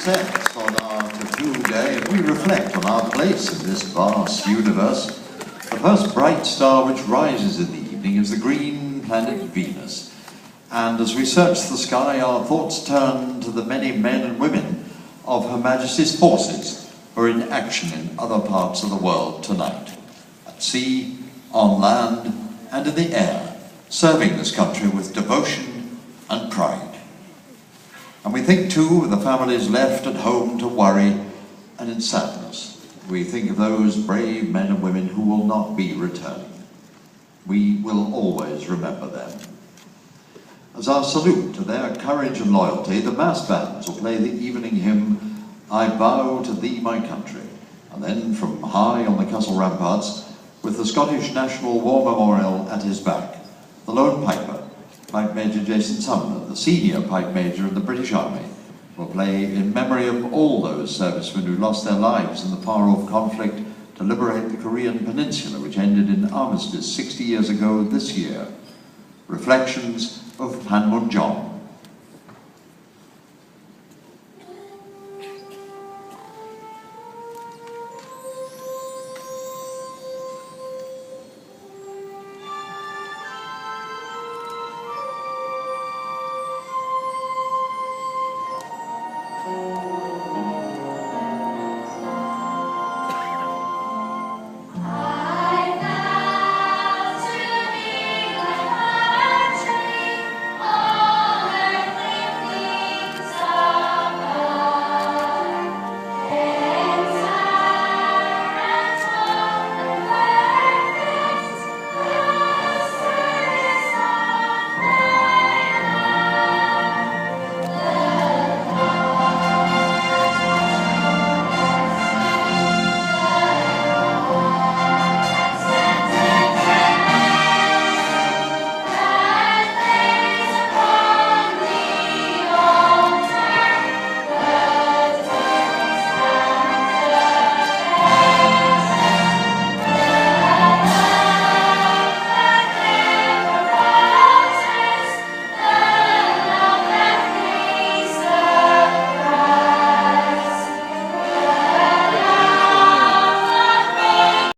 sets on our tattoo day, and we reflect on our place in this vast universe. The first bright star which rises in the evening is the green planet Venus. And as we search the sky, our thoughts turn to the many men and women of Her Majesty's forces who are in action in other parts of the world tonight. At sea, on land, and in the air, serving this country with devotion and pride. And we think too of the families left at home to worry, and in sadness, we think of those brave men and women who will not be returning. We will always remember them. As our salute to their courage and loyalty, the mass bands will play the evening hymn, I Bow to Thee, My Country, and then from high on the castle ramparts, with the Scottish National War Memorial at his back, the lone piper, Pipe Major Jason Sumner, the senior pipe major of the British Army, will play in memory of all those servicemen who lost their lives in the far-off conflict to liberate the Korean Peninsula, which ended in armistice 60 years ago this year. Reflections of Panmunjom.